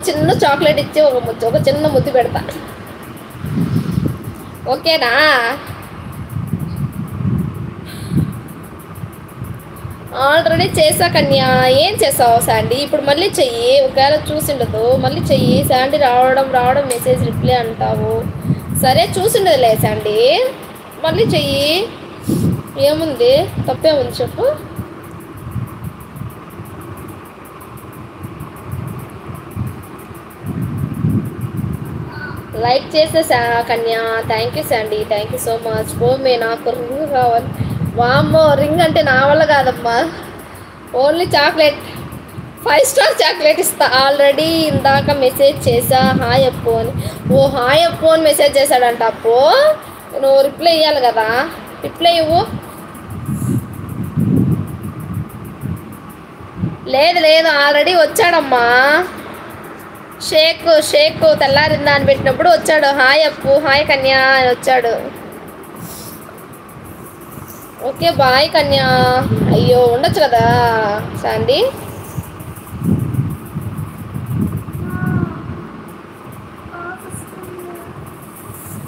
చిన్న చాక్లెట్ ఇచ్చి ఒక చిన్న ముద్దు పెడతా. ఓకేనా? ఆల్రెడీ చేసా కన్యా. ఏం చేసావు శాండీ? ఇప్పుడు మళ్ళీ చెయ్యి. ఒకవేళ చూసిండదు మళ్ళీ చెయ్యి. శాండీ రావడం మెసేజ్ రిప్లై అంటావు. సరే చూసిండదులే శాండీ, మళ్ళీ చెయ్యి. ఏముంది, తప్పేముంది చెప్పు. లైక్ చేసే Kanya. Thank you Sandy, thank you so much. మే నాకు రింగ్ కావాలి. వామ్మో, రింగ్ అంటే నా వల్ల కాదమ్మా. ఓన్లీ చాక్లెట్, 5 స్టార్ చాక్లెట్ ఇస్తా. ఆల్రెడీ ఇందాక మెసేజ్ చేసా హాయ్ అప్పు అని. ఓ హాయ్ అప్పు అని మెసేజ్ చేశాడంట. అప్పు నువ్వు రిప్లై ఇవ్వాలి కదా, రిప్లై ఇవ్వు. లేదు ఆల్రెడీ వచ్చాడమ్మా. షేక్ తెల్లారిందా అని పెట్టినప్పుడు వచ్చాడు. హాయ్ అప్పు, హాయ్ కన్యా అని వచ్చాడు. ఓకే బాయ్ కన్యా. అయ్యో ఉండొచ్చు కదా శాండీ.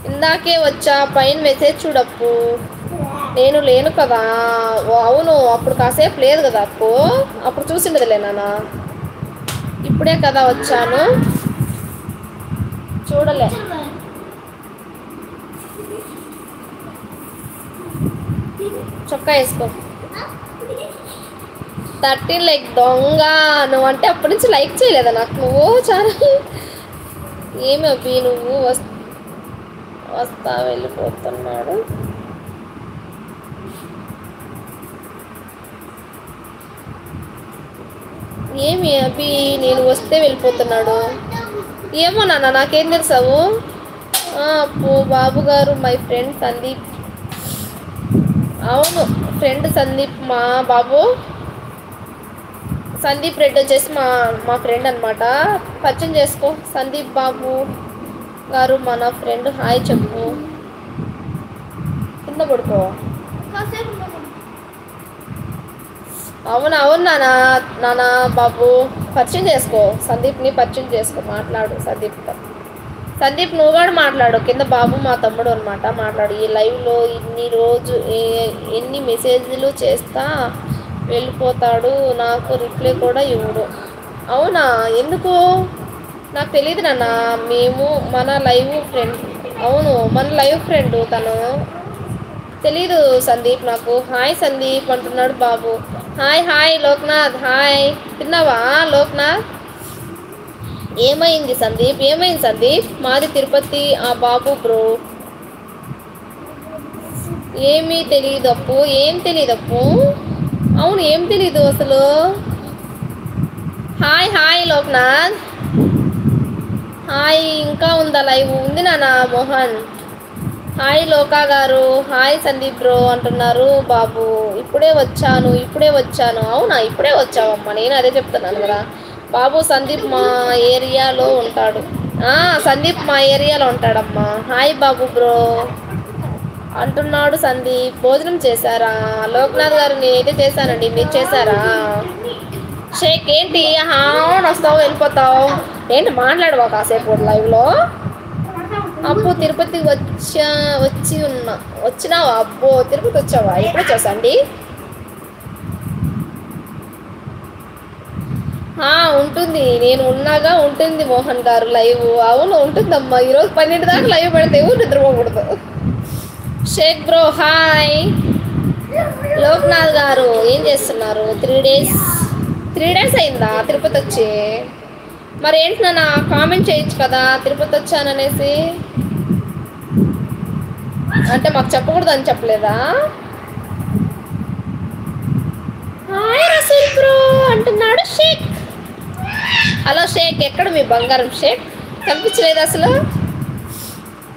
ఇందాకే వచ్చా, పైన మెసేజ్ చూడప్పు. నేను లేను కదా. అవును, అప్పుడు కాసేపు లేదు కదా అప్పు, అప్పుడు చూసిండదులే నాన్న. ఇప్పుడే కదా వచ్చాను, చూడలే. చొక్కా వేసుకో. 13 లైక్ దొంగ నువ్వు అంటే అప్పటి నుంచి లైక్ చేయలేదా నాకు నువ్వు? చాలా ఏమి అబ్బి నువ్వు వస్తా వెళ్ళిపోతున్నాడు. ఏమి అబ్బి నేను వస్తే వెళ్ళిపోతున్నాడు? ఏమో నాన్న, నాకేం తెలుసావు? అప్పు బాబు గారు మై ఫ్రెండ్ సందీప్. అవును, ఫ్రెండ్ సందీప్. మా బాబు సందీప్ రెడ్డి వచ్చేసి మా ఫ్రెండ్ అనమాట. పరిచయం చేసుకో. సందీప్ బాబు గారు మన ఫ్రెండ్. హాయ్ చెప్పు. కింద పడుకో. అవును నాన్న బాబు పరిచయం చేసుకో. సందీప్ని పరిచయం చేసుకో, మాట్లాడు సందీప్తో. సందీప్ నువ్వు కూడా మాట్లాడు. కింద బాబు మా తమ్ముడు అనమాట, మాట్లాడు. ఈ లైవ్లో ఎన్ని మెసేజ్లు చేస్తా వెళ్ళిపోతాడు, నాకు రిప్లై కూడా ఇవ్వడు. అవునా, ఎందుకు? నాకు తెలియదు నాన్న. మేము మన లైవ్ ఫ్రెండ్. అవును, మన లైవ్ ఫ్రెండ్ తను. తెలీదు సందీప్ నాకు. హాయ్ సందీప్ అంటున్నాడు బాబు. హాయ్ లోక్నాథ్. హాయ్, తిన్నావా లోక్నాథ్? ఏమైంది సందీప్? మాది తిరుపతి. ఆ బాబు బ్రో. ఏమీ తెలీదు అప్పు. ఏం తెలీదు అప్పు? అవును, ఏం తెలీదు అసలు. హాయ్ లోక్నాథ్. హాయ్, ఇంకా ఉందా లైవ్? ఉంది నాన్న మోహన్. హాయ్ లోకా గారు. హాయ్ సందీప్ బ్రో అంటున్నారు బాబు. ఇప్పుడే వచ్చాను. అవునా, ఇప్పుడే వచ్చావమ్మా? నేను అదే చెప్తున్నాను కదా బాబు. సందీప్ మా ఏరియాలో ఉంటాడు. సందీప్ మా ఏరియాలో ఉంటాడమ్మా. హాయ్ బాబు బ్రో అంటున్నాడు సందీప్. భోజనం చేశారా? లోక్నాథ్ గారు నేనైతే చేశానండి, మీరు చేశారా? షేక్ ఏంటి వస్తావు వెళ్ళిపోతావు ఏంటి? మాట్లాడవా కాసేపు లైవ్లో? అబ్బో తిరుపతికి వచ్చినావా? అబ్బో తిరుపతి వచ్చావా? ఎప్పుడు వచ్చావండి? ఉంటుంది, నేను ఉన్నాగా ఉంటుంది మోహన్ గారు లైవ్. అవును ఉంటుందమ్మా. ఈరోజు 12 దాకా లైవ్ పెడితే ఎవరు నిద్రపోకూడదు. Shaik bro hi. లోక్నాథ్ గారు ఏం చేస్తున్నారు? 3 డేస్ అయిందా తిరుపతి వచ్చి? మరి ఏంటి నాన్న, కామెంట్ చేయొచ్చు కదా తిరుపతి వచ్చాననేసి. అంటే మాకు చెప్పకూడదు అని చెప్పలేదా? హాయ్ రసూల్ బ్రో అంటున్నాడు షేక్. హలో షేక్, ఎక్కడ మీ బంగారం షేక్? కనిపించలేదు అసలు.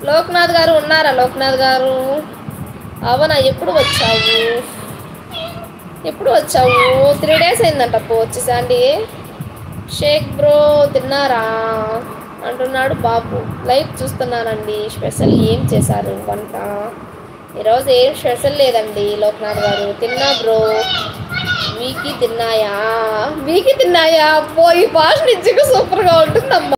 లోక్నాథ్ గారు ఉన్నారా? లోక్నాథ్ గారు అవునా, ఎప్పుడు వచ్చావు? 3 డేస్ అయిందంట అప్పు వచ్చేసండి. షేక్ బ్రో తిన్నారా అంటున్నాడు బాబు. లైవ్ చూస్తున్నానండి. స్పెషల్ ఏం చేశారు వంట? ఈరోజు ఏం స్పెషల్ లేదండి లోక్నాథ్ గారు. తిన్నా బ్రో. వీకి తిన్నాయా? అబ్బో ఈ భాష నిజంగా సూపర్గా ఉంటుందమ్మా.